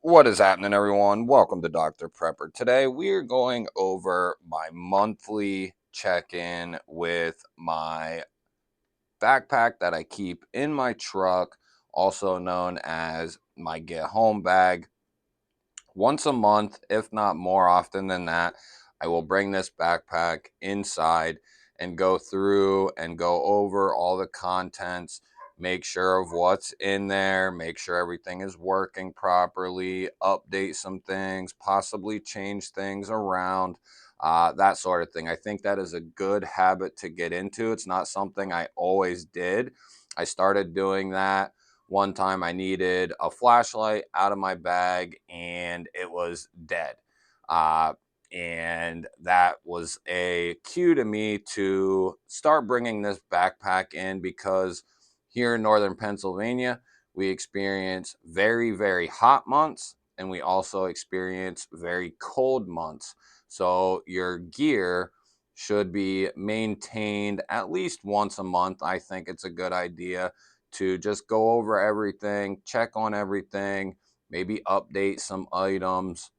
What is happening, everyone? Welcome to Dr. Prepper. Today, we are going over my monthly check in with my backpack that I keep in my truck, also known as my get home bag. Once a month, if not more often than that, I will bring this backpack inside and go through and go over all the contents, make sure of what's in there, make sure everything is working properly, update some things, possibly change things around, that sort of thing. I think that is a good habit to get into. It's not something I always did. I started doing that one time. I needed a flashlight out of my bag and it was dead. Uh, and that was a cue to me to start bringing this backpack in because here in northern Pennsylvania, we experience very, very hot months and we also experience very cold months. So your gear should be maintained at least once a month. I think it's a good idea to just go over everything, check on everything, maybe update some items,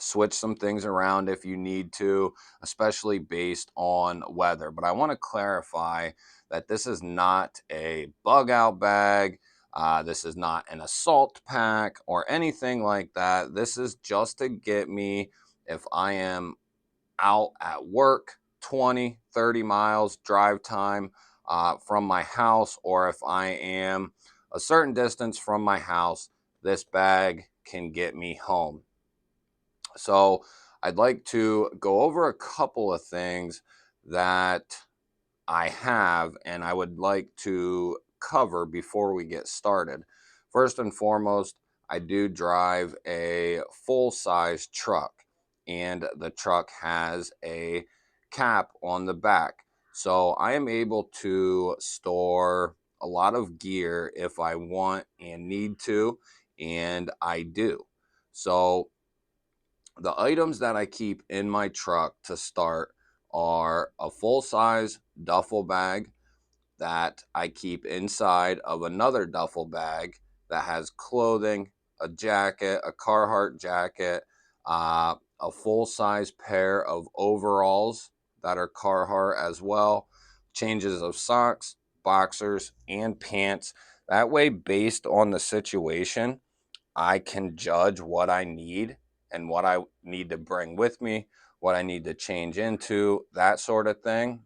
switch some things around if you need to, especially based on weather. But I want to clarify that this is not a bug out bag. This is not an assault pack or anything like that. This is just to get me if I am out at work 20, 30 miles drive time from my house, or if I am a certain distance from my house, this bag can get me home. So I'd like to go over a couple of things that I have and I would like to cover before we get started. First and foremost, I do drive a full size truck, and the truck has a cap on the back. So I am able to store a lot of gear if I want and need to, and I do. So the items that I keep in my truck to start are a full size duffel bag that I keep inside of another duffel bag that has clothing, a jacket, a Carhartt jacket, a full size pair of overalls that are Carhartt as well, changes of socks, boxers, and pants. That way, based on the situation, I can judge what I need and what I need to bring with me, what I need to change into, that sort of thing.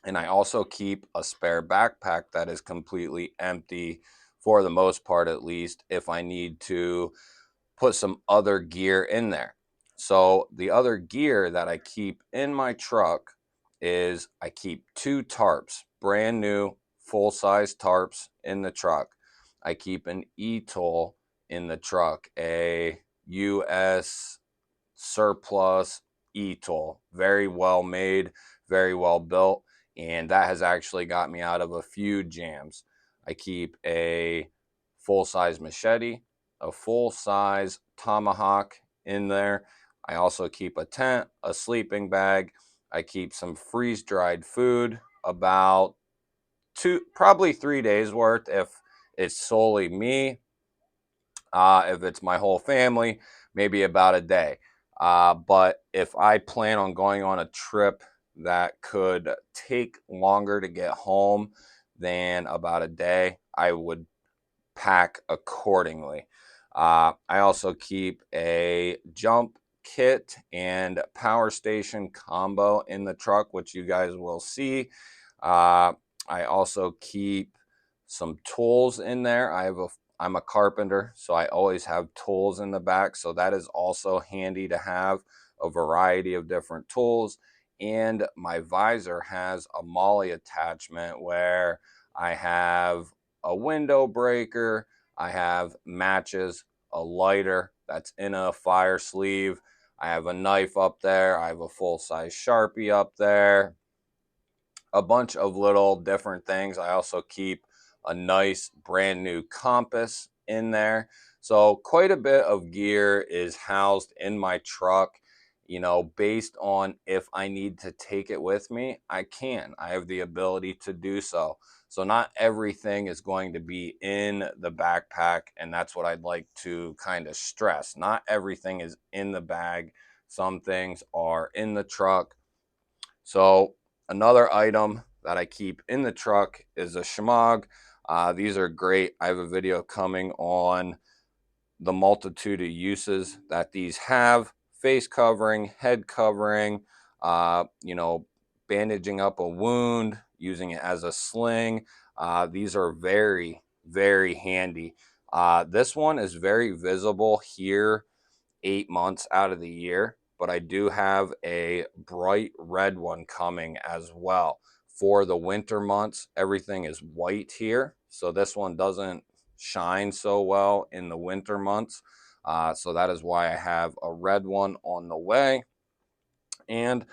And I also keep a spare backpack that is completely empty for the most part, at least, if I need to put some other gear in there. So the other gear that I keep in my truck is I keep two tarps, brand new full size tarps in the truck. I keep an e-tool in the truck, a US surplus e-tool, very well made, very well built, and that has actually got me out of a few jams. I keep a full-size machete, a full-size tomahawk in there. I also keep a tent, a sleeping bag. I keep some freeze-dried food, about probably 3 days worth if it's solely me. If it's my whole family, maybe about a day. But if I plan on going on a trip that could take longer to get home than about a day, I would pack accordingly. I also keep a jump kit and power station combo in the truck, which you guys will see. Uh, I also keep some tools in there. I'm a carpenter, so I always have tools in the back. So that is also handy to have a variety of different tools. And my visor has a molly attachment where I have a window breaker, I have matches, a lighter that's in a fire sleeve. I have a knife up there. I have a full size Sharpie up there, a bunch of little different things. I also keep a nice brand new compass in there. So quite a bit of gear is housed in my truck. Based on if I need to take it with me, I can. I have the ability to do so. So not everything is going to be in the backpack, and that's what I'd like to kind of stress. Not everything is in the bag. Some things are in the truck. So another item that I keep in the truck is a shemagh. These are great. I have a video coming on the multitude of uses that these have: face covering, head covering, bandaging up a wound, using it as a sling. These are very, very handy. This one is very visible here 8 months out of the year, but I do have a bright red one coming as well. For the winter months, everything is white here, so this one doesn't shine so well in the winter months. So that is why I have a red one on the way. And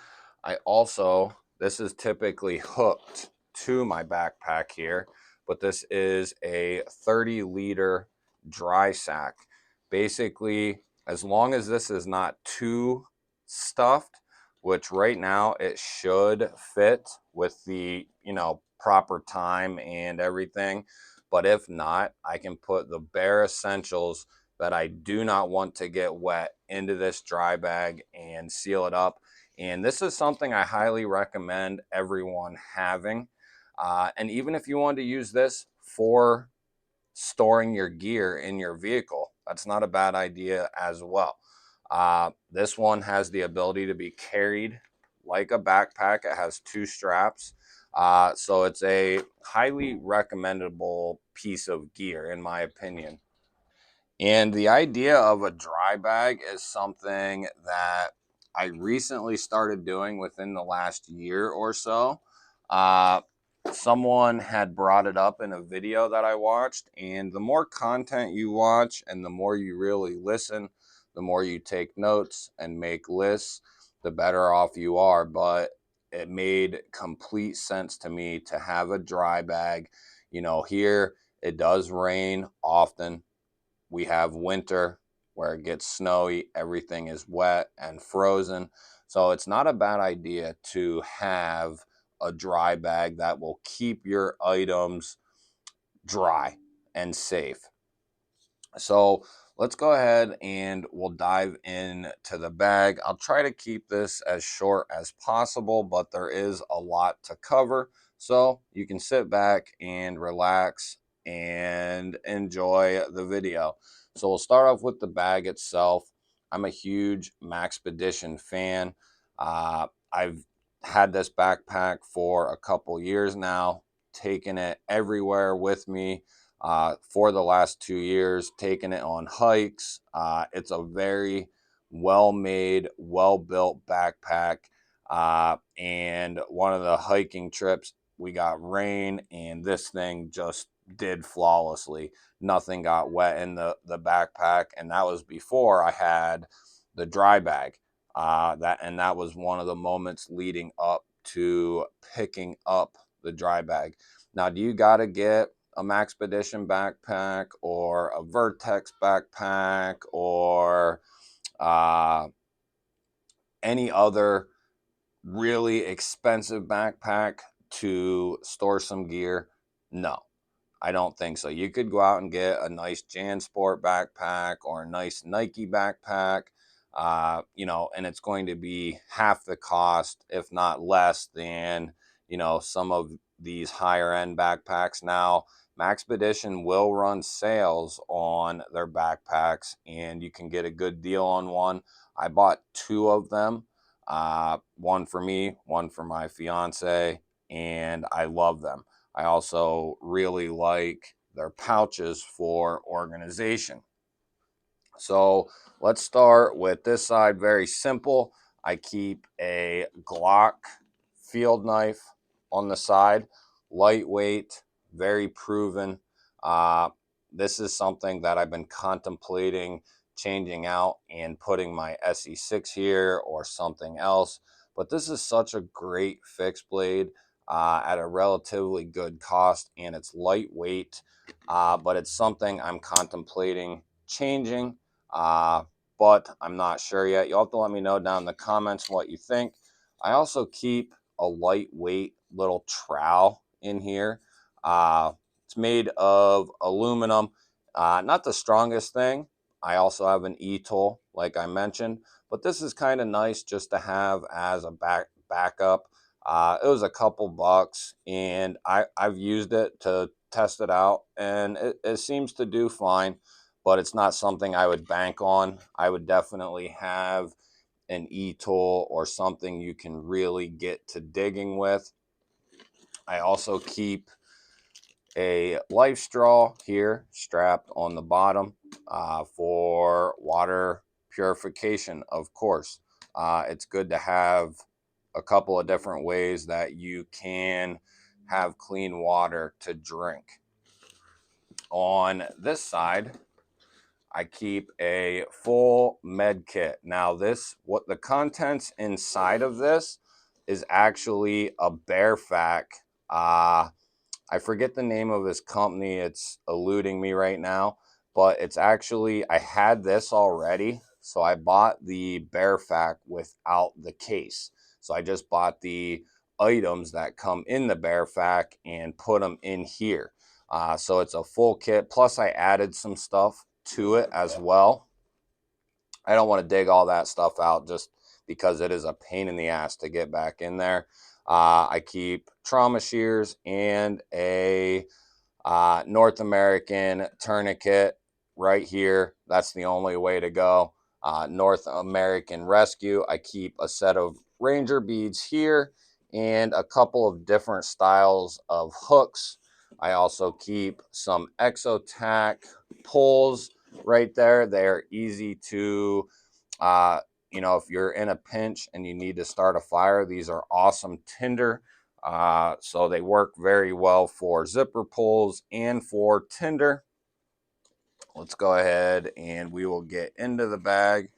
I also, this is typically hooked to my backpack here, but this is a 30-liter dry sack. Basically, as long as this is not too stuffed, which right now it should fit with the, proper time and everything. But if not, I can put the bare essentials that I do not want to get wet into this dry bag and seal it up. And this is something I highly recommend everyone having. And even if you want to use this for storing your gear in your vehicle, that's not a bad idea as well. This one has the ability to be carried like a backpack. It has 2 straps. So it's a highly recommendable piece of gear, in my opinion. And the idea of a dry bag is something that I recently started doing within the last year or so. Uh, Someone had brought it up in a video that I watched, and the more content you watch and the more you really listen, the more you take notes and make lists, the better off you are. But it made complete sense to me to have a dry bag. Here it does rain often. We have winter where it gets snowy, everything is wet and frozen. So it's not a bad idea to have a dry bag that will keep your items dry and safe. So let's go ahead and we'll dive into the bag. I'll try to keep this as short as possible, but there is a lot to cover. So you can sit back and relax and enjoy the video. So we'll start off with the bag itself. I'm a huge Maxpedition fan. I've had this backpack for a couple years now, taken it everywhere with me for the last 2 years, taking it on hikes. It's a very well-made, well-built backpack. And one of the hiking trips, we got rain, and this thing just did flawlessly. Nothing got wet in the backpack, and that was before I had the dry bag. That was one of the moments leading up to picking up the dry bag. Now, do you got to get a Maxpedition backpack or a Vertex backpack or uh, any other really expensive backpack to store some gear? No, I don't think so. You could go out and get a nice JanSport backpack or a nice Nike backpack, and it's going to be half the cost, if not less than, some of these higher end backpacks. Now, Maxpedition will run sales on their backpacks, and you can get a good deal on one. I bought 2 of them, one for me, one for my fiance, and I love them. I also really like their pouches for organization. So let's start with this side. Very simple. I keep a Glock field knife on the side, lightweight, very proven. Uh, this is something that I've been contemplating changing out and putting my SE6 here or something else. But this is such a great fixed blade at a relatively good cost, and it's lightweight. But it's something I'm contemplating changing, uh, but I'm not sure yet. You'll have to let me know down in the comments what you think. I also keep a lightweight little trowel in here. It's made of aluminum. Not the strongest thing. I also have an e-tool, like I mentioned, but this is kind of nice just to have as a backup. It was a couple bucks, and I've used it to test it out, and it seems to do fine, but it's not something I would bank on. I would definitely have an e-tool or something you can really get to digging with. I also keep a life straw here strapped on the bottom for water purification, of course. It's good to have a couple of different ways that you can have clean water to drink. On this side, I keep a full med kit. Now what the contents inside of this is actually a bear fac. I forget the name of his company. It's eluding me right now, but it's actually, I had this already. So I bought the bear fac without the case. So I just bought the items that come in the bear fac and put them in here. So it's a full kit. Plus I added some stuff to it as well. I don't want to dig all that stuff out just because it is a pain in the ass to get back in there. I keep trauma shears and a North American tourniquet right here. That's the only way to go. North American Rescue. I keep a set of Ranger beads here and a couple of different styles of hooks. I also keep some Exotac poles right there. They're easy to if you're in a pinch and you need to start a fire, these are awesome tinder. So they work very well for zipper pulls and for tinder. Let's go ahead and we will get into the bag.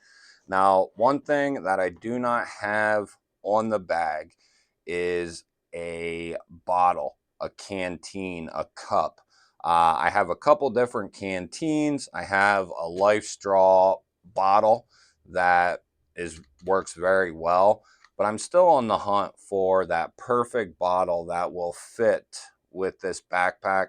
Now, one thing that I do not have on the bag is a bottle, a canteen, a cup. I have a couple different canteens. I have a life straw bottle that works very well, but I'm still on the hunt for that perfect bottle that will fit with this backpack.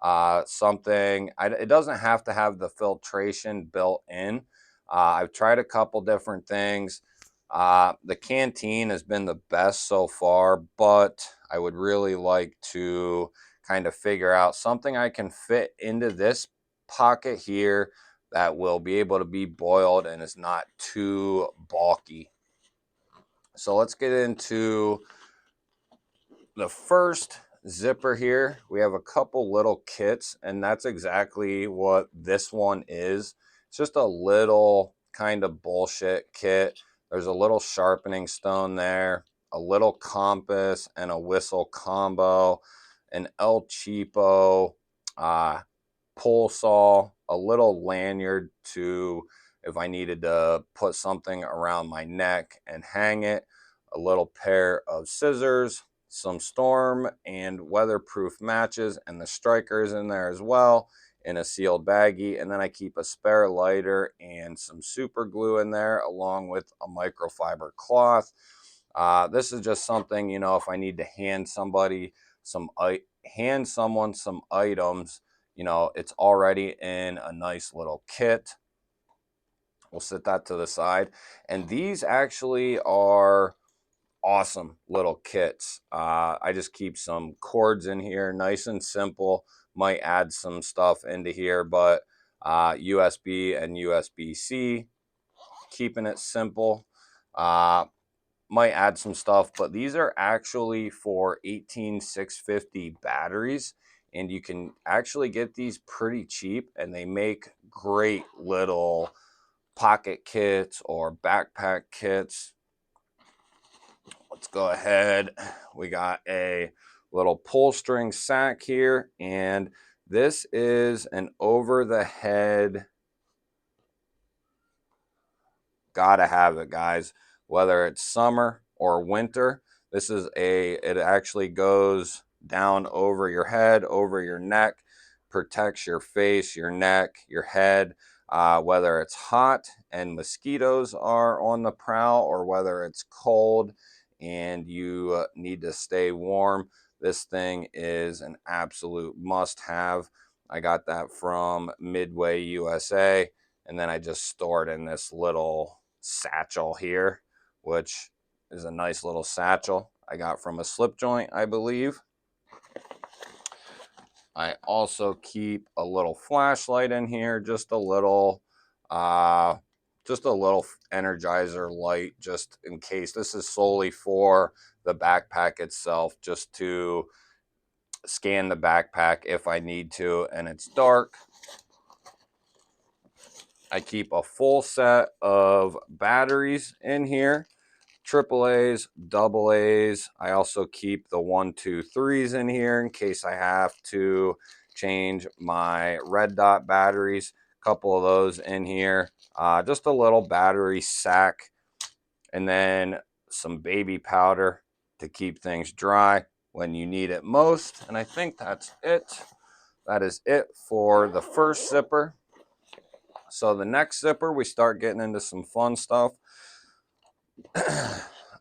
It doesn't have to have the filtration built in. I've tried a couple different things. The canteen has been the best so far, but I would really like to kind of figure out something I can fit into this pocket here that will be able to be boiled and is not too bulky. So let's get into the first zipper here. We have a couple little kits, and that's exactly what this one is. It's just a little kind of bullshit kit. There's a little sharpening stone there, a little compass and a whistle combo, an El Cheapo pull saw, a little lanyard to if I needed to put something around my neck and hang it, a little pair of scissors, some storm and weatherproof matches, and the strikers in there as well in a sealed baggie. And then I keep a spare lighter and some super glue in there along with a microfiber cloth. This is just something, if I need to hand someone some items, it's already in a nice little kit. We'll set that to the side. And these actually are awesome little kits. I just keep some cords in here, nice and simple. Might add some stuff into here, but USB and USB-C, keeping it simple. Might add some stuff, but these are actually for 18650 batteries, and you can actually get these pretty cheap, and they make great little pocket kits or backpack kits. Let's go ahead. We got a little pull string sack here, and this is an over the head. Gotta have it, guys. Whether it's summer or winter, it actually goes down over your head, over your neck, protects your face, your neck, your head. Whether it's hot and mosquitoes are on the prowl, or whether it's cold and you need to stay warm, This thing is an absolute must-have. I got that from Midway USA, and then I just store it in this little satchel here, which is a nice little satchel I got from a slip joint, I believe. I also keep a little flashlight in here, just a little energizer light, just in case. This is solely for the backpack itself, just to scan the backpack if I need to and it's dark. I keep a full set of batteries in here, AAAs, AA's. I also keep the 1, 2, 3s in here in case I have to change my red dot batteries. A couple of those in here. Just a little battery sack, and then some baby powder to keep things dry when you need it most. And I think that's it. That is it for the first zipper. So the next zipper, we start getting into some fun stuff.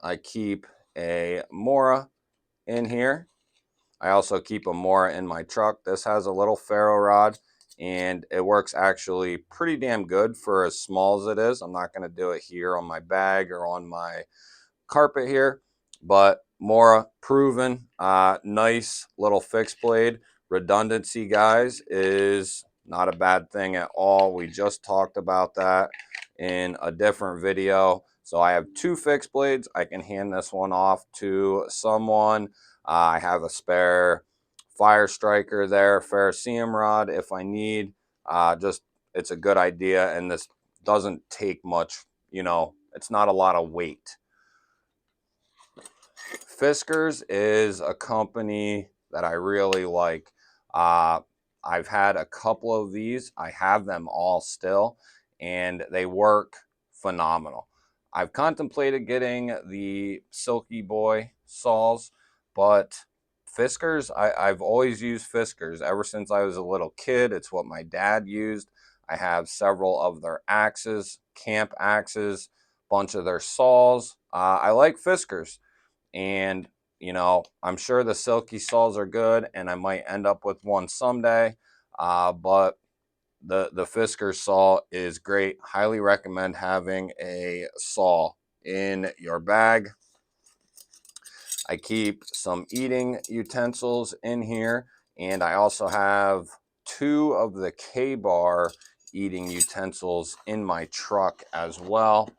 I keep a mora in here. I also keep a mora in my truck. This has a little ferro rod, and it works actually pretty damn good for as small as it is. I'm not going to do it here on my bag or on my carpet here, but mora proven. Nice little fixed blade. Redundancy, guys, is not a bad thing at all. We just talked about that in a different video. So I have 2 fixed blades. I can hand this one off to someone. I have a spare fire striker there, ferrocerium rod if I need. Just, it's a good idea, and this doesn't take much, it's not a lot of weight. Fiskars is a company that I really like. I've had a couple of these. I have them all still, and they work phenomenal. I've contemplated getting the Silky Boy saws, but Fiskars, I've always used Fiskars ever since I was a little kid. It's what my dad used. I have several of their axes, camp axes, bunch of their saws. I like Fiskars. And, I'm sure the silky saws are good, and I might end up with one someday. But the Fiskars saw is great. Highly recommend having a saw in your bag. I keep some eating utensils in here, and I also have 2 of the K-bar eating utensils in my truck as well.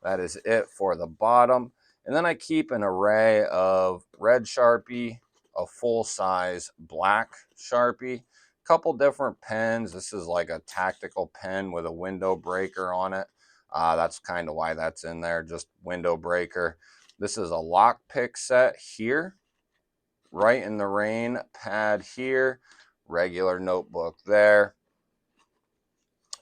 That is it for the bottom. And then I keep an array of red Sharpie, a full-size black Sharpie, a couple different pens. This is like a tactical pen with a window breaker on it. That's kind of why that's in there, just window breaker. This is a lockpick set here, right in the rain pad here, regular notebook there,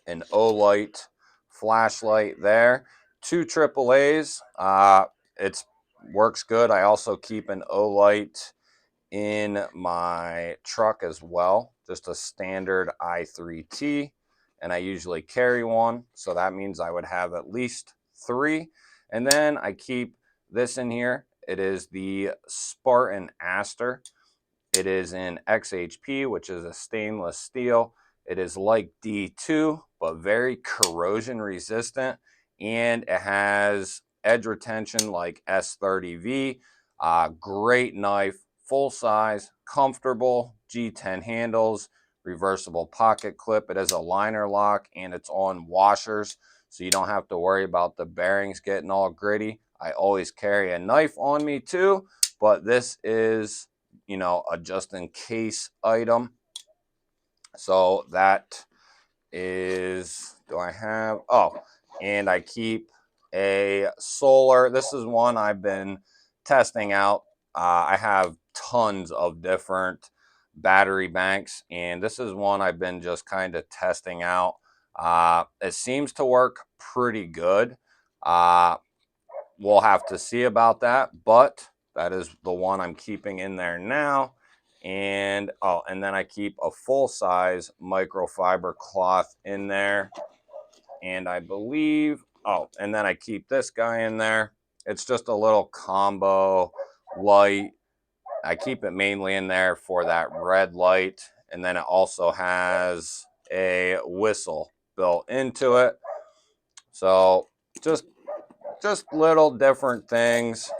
an Olight flashlight there, 2 AAAs. It works good. I also keep an Olight in my truck as well, just a standard i3T, and I usually carry one, so that means I would have at least 3. And then I keep this in here. It is the Spartan Aster. It is in XHP, which is a stainless steel. It is like D2, but very corrosion resistant, and it has edge retention like S30V. Great knife, full size, comfortable, G10 handles, reversible pocket clip. It is a liner lock, and it's on washers, so you don't have to worry about the bearings getting all gritty. I always carry a knife on me too, but this is, a just in case item. So that is, do I have, and I keep a solar. This is one I've been testing out. I have tons of different battery banks, and this is one I've been just kind of testing out. It seems to work pretty good. We'll have to see about that, but that is the one I'm keeping in there now. And and then I keep a full-size microfiber cloth in there. And I believe, and then I keep this guy in there. It's just a little combo light I keep it mainly in there for that red light, and then it also has a whistle built into it. So just little different things.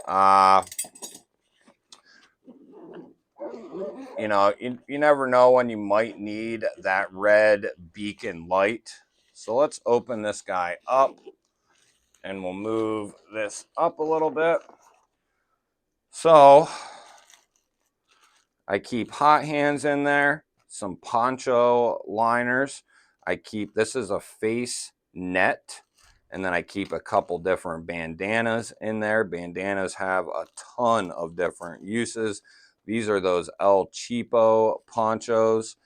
You know, you never know when you might need that red beacon light. So let's open this guy up, and we'll move this up a little bit. So I keep hot hands in there, some poncho liners. I keep, this is a face net, and then I keep a couple different bandanas in there. Bandanas have a ton of different uses. These are those El Cheapo ponchos.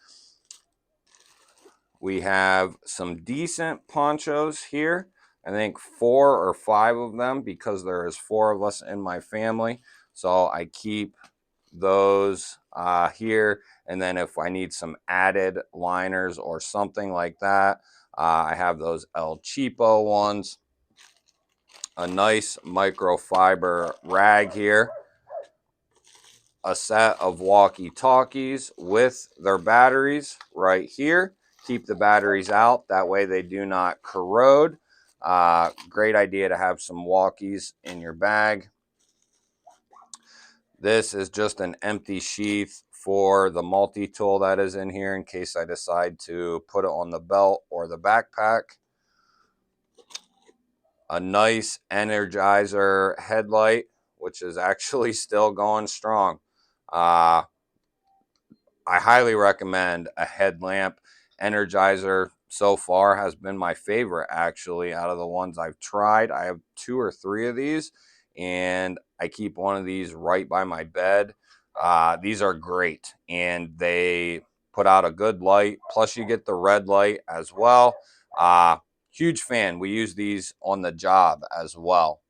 We have some decent ponchos here. I think 4 or 5 of them, because there is 4 of us in my family. So I keep those here, and then if I need some added liners or something like that, I have those El Cheapo ones. A nice microfiber rag here. A set of walkie-talkies with their batteries right here. Keep the batteries out, that way they do not corrode. Great idea to have some walkies in your bag. This is just an empty sheath for the multi-tool that is in here in case I decide to put it on the belt or the backpack. A nice Energizer headlight, which is actually still going strong. I highly recommend a headlamp. Energizer so far has been my favorite, actually, out of the ones I've tried. I have 2 or 3 of these, and I keep one of these right by my bed. These are great, and they put out a good light. Plus, you get the red light as well. Huge fan. We use these on the job as well.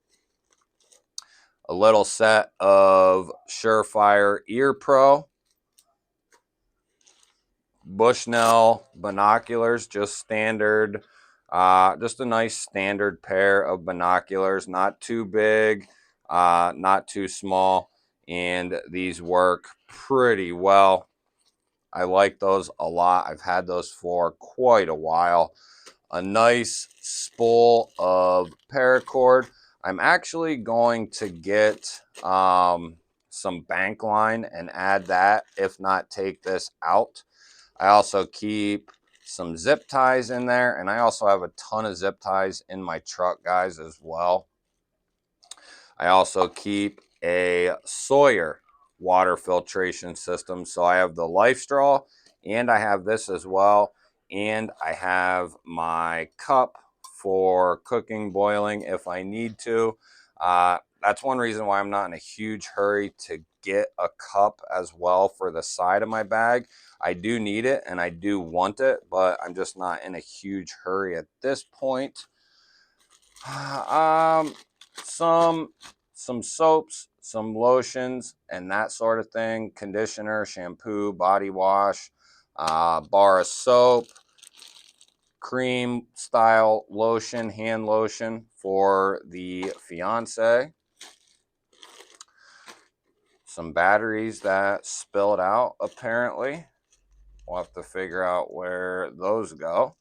A little set of Surefire Ear Pro. Bushnell binoculars, just standard, just a nice standard pair of binoculars, not too big, not too small, and these work pretty well. I like those a lot. I've had those for quite a while. A nice spool of paracord. I'm actually going to get some bank line and add that, if not take this out. I also keep some zip ties in there, and I also have a ton of zip ties in my truck, guys, as well. I also keep a Sawyer water filtration system. So I have the Life Straw, and I have this as well, and I have my cup for cooking, boiling if I need to. That's one reason why I'm not in a huge hurry to get a cup as well for the side of my bag. I do need it and I do want it, but I'm just not in a huge hurry at this point. Some soaps, some lotions, and that sort of thing. Conditioner, shampoo, body wash, bar of soap, cream style lotion, hand lotion for the fiance. Some batteries that spilled out, apparently. We'll have to figure out where those go.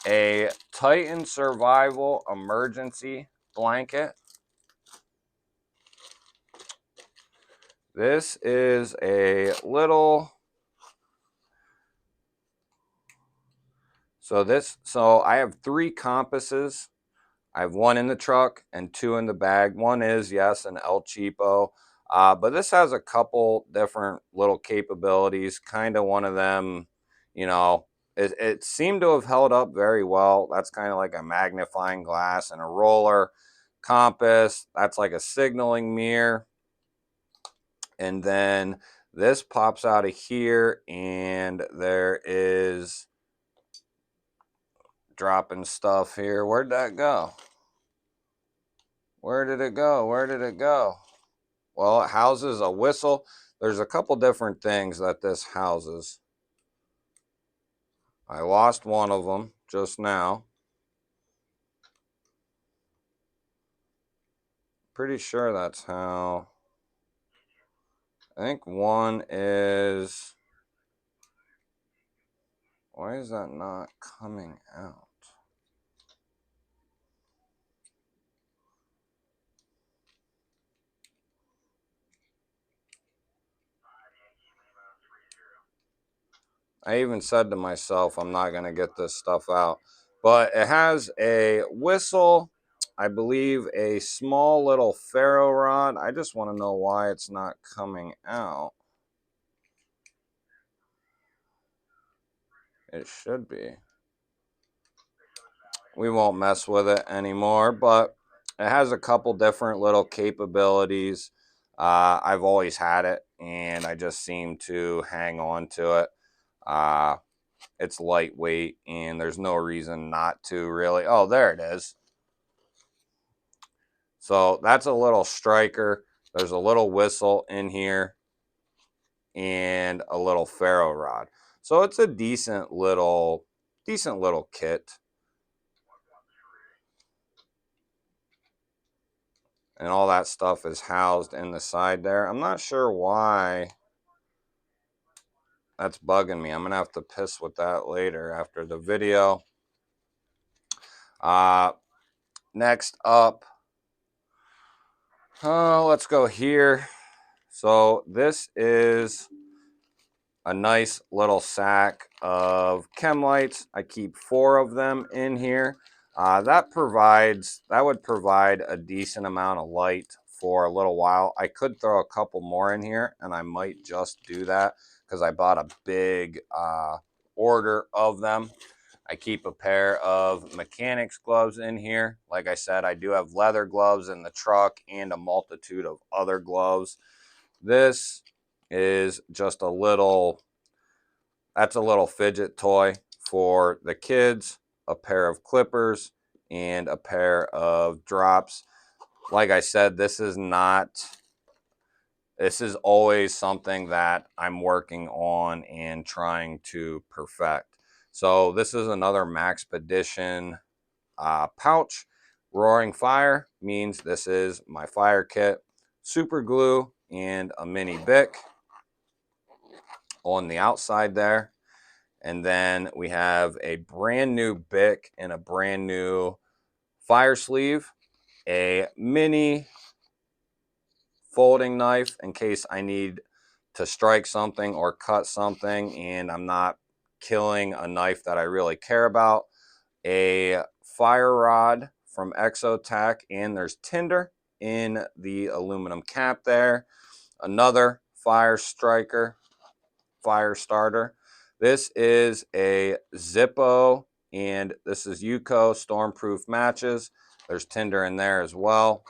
A Titan Survival Emergency Blanket. This is a little... So I have 3 compasses. I have 1 in the truck and 2 in the bag. One is, yes, an El Cheapo. But this has a couple different little capabilities. Kind of one of them, you know, it seemed to have held up very well. That's kind of like a magnifying glass and a roller. Compass, that's like a signaling mirror. And then this pops out of here, and there is dropping stuff here. Where'd that go? Where did it go? Where did it go? Well, it houses a whistle. There's a couple different things that this houses. I lost one of them just now. Pretty sure that's how. I think one is, why is that not coming out? I even said to myself, I'm not going to get this stuff out. But it has a whistle, I believe a small little ferro rod. I just want to know why it's not coming out. It should be. We won't mess with it anymore, but it has a couple different little capabilities. I've always had it, and I just seem to hang on to it. It's lightweight, and there's no reason not to really. Oh, there it is. So that's a little striker. There's a little whistle in here and a little ferro rod. So it's a decent little kit. And all that stuff is housed in the side there. I'm not sure why that's bugging me. I'm going to have to piss with that later after the video. Next up, let's go here. So this is a nice little sack of chem lights. I keep 4 of them in here. That would provide a decent amount of light for a little while. I could throw a couple more in here, and I might just do that because I bought a big order of them. I keep a pair of mechanics gloves in here. Like I said, I do have leather gloves in the truck and a multitude of other gloves. This is just a little fidget toy for the kids, a pair of clippers, and a pair of drops. Like I said, this is always something that I'm working on and trying to perfect. So this is another Maxpedition pouch. Roaring Fire means this is my fire kit. Super glue and a mini Bic on the outside there. And then we have a brand new Bic and a brand new fire sleeve, a mini folding knife in case I need to strike something or cut something and I'm not killing a knife that I really care about, a fire rod from Exotech, and there's tinder in the aluminum cap there, another fire starter. This is a Zippo, and this is Yuko Stormproof matches. There's tinder in there as well.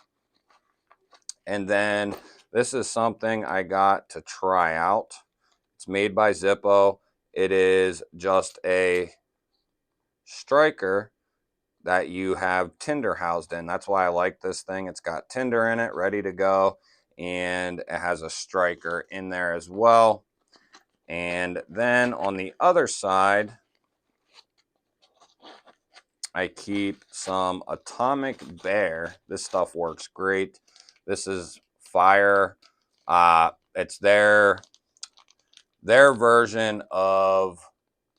And then this is something I got to try out. It's made by Zippo. It is just a striker that you have tinder housed in. That's why I like this thing. It's got tinder in it, ready to go, and it has a striker in there as well. And then on the other side, I keep some Atomic Bear. This stuff works great. This is fire. It's their version of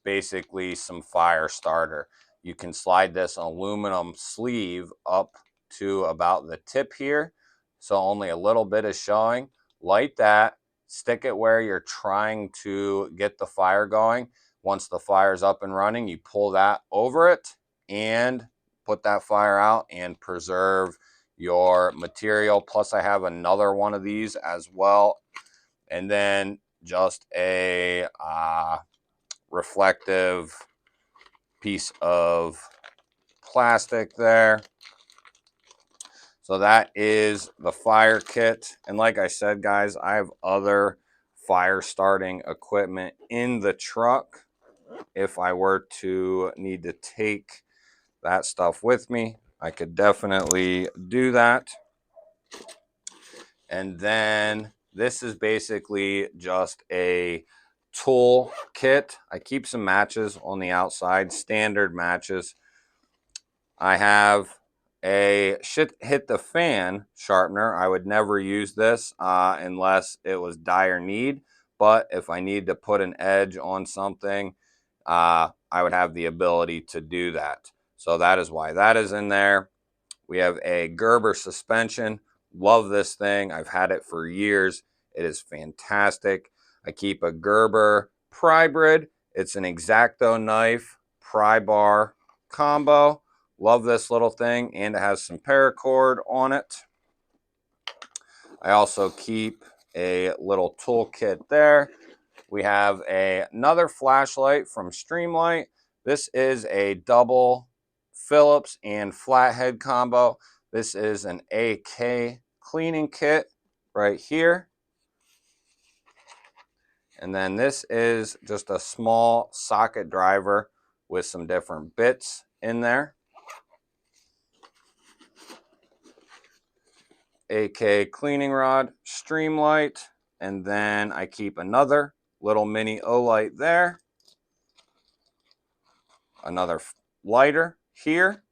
basically some fire starter. You can slide this aluminum sleeve up to about the tip here, so only a little bit is showing. Light that, stick it where you're trying to get the fire going. Once the fire's up and running, you pull that over it and put that fire out and preserve your material. Plus I have another one of these as well, and then just a reflective piece of plastic there. So that is the fire kit. And like I said, guys, I have other fire starting equipment in the truck if I were to need to take that stuff with me. I could definitely do that. And then this is basically just a tool kit. I keep some matches on the outside, standard matches. I have A shit hit the fan sharpener. I would never use this unless it was dire need. But if I need to put an edge on something, I would have the ability to do that. So that is why that is in there. We have a Gerber suspension. Love this thing. I've had it for years. It is fantastic. I keep a Gerber Prybar. It's an X-Acto knife prybar combo. Love this little thing, and it has some paracord on it. I also keep a little toolkit there. We have another flashlight from Streamlight. This is a double Phillips and flathead combo. This is an AK cleaning kit right here. And then this is just a small socket driver with some different bits in there. AK cleaning rod, Streamlight, and then I keep another little mini O-light there. Another lighter here.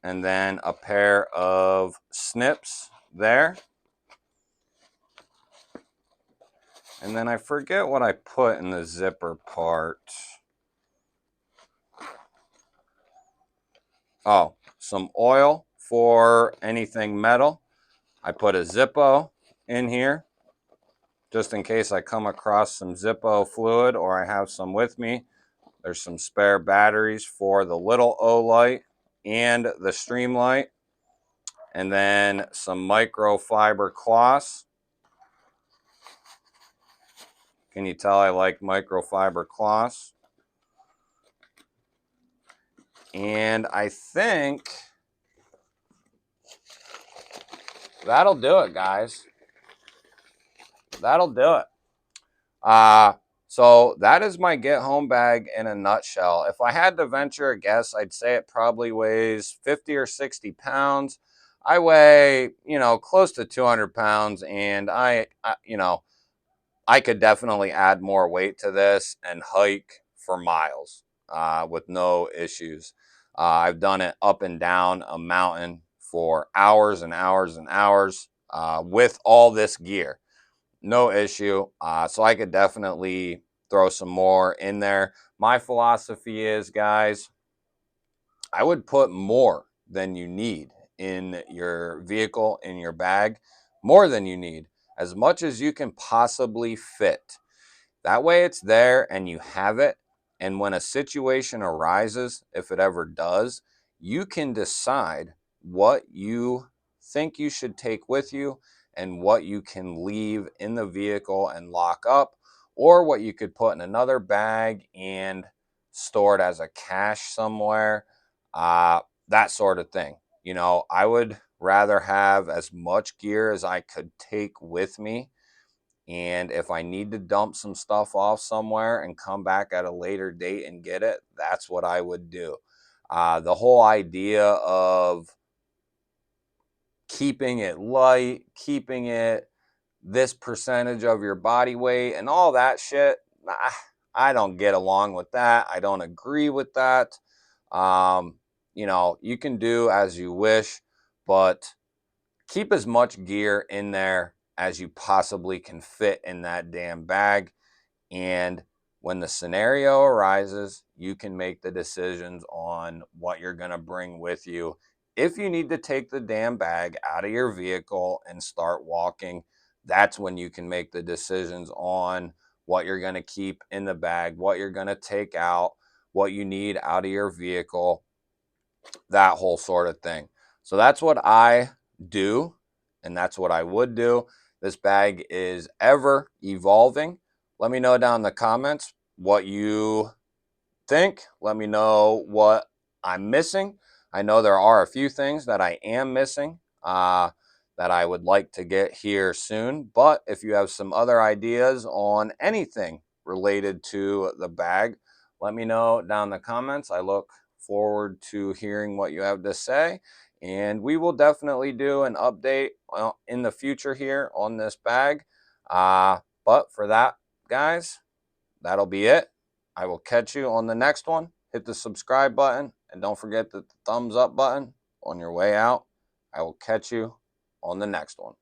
And then a pair of snips there. And then I forget what I put in the zipper part. Oh, some oil for anything metal. I put a Zippo in here just in case I come across some Zippo fluid or I have some with me. There's some spare batteries for the little O-light and the Streamlight. And then some microfiber cloths. Can you tell I like microfiber cloths? And I think that'll do it, guys. That'll do it. So that is my get home bag in a nutshell. If I had to venture a guess, I'd say it probably weighs 50 or 60 pounds. I weigh, close to 200 pounds, and I could definitely add more weight to this and hike for miles with no issues. I've done it up and down a mountain for hours and hours and hours with all this gear. No issue. So I could definitely throw some more in there. My philosophy is, guys, I would put more than you need in your vehicle, in your bag, more than you need, as much as you can possibly fit. That way it's there and you have it. And when a situation arises, if it ever does, you can decide what you think you should take with you and what you can leave in the vehicle and lock up, or what you could put in another bag and store it as a cache somewhere, that sort of thing. I would rather have as much gear as I could take with me. And if I need to dump some stuff off somewhere and come back at a later date and get it, that's what I would do. The whole idea of keeping it light, keeping it this percentage of your body weight and all that shit, I don't get along with that. I don't agree with that. You can do as you wish, but keep as much gear in there as you possibly can fit in that damn bag. And when the scenario arises, you can make the decisions on what you're going to bring with you. If you need to take the damn bag out of your vehicle and start walking, that's when you can make the decisions on what you're going to keep in the bag, what you're going to take out, what you need out of your vehicle, that whole sort of thing. So that's what I do, and that's what I would do. This bag is ever evolving. Let me know down in the comments what you think. Let me know what I'm missing. I know there are a few things that I am missing that I would like to get here soon. But if you have some other ideas on anything related to the bag, let me know down in the comments. I look forward to hearing what you have to say. And we will definitely do an update in the future here on this bag. But for that, guys, that'll be it. I will catch you on the next one. Hit the subscribe button and don't forget the thumbs up button. on your way out. I will catch you on the next one.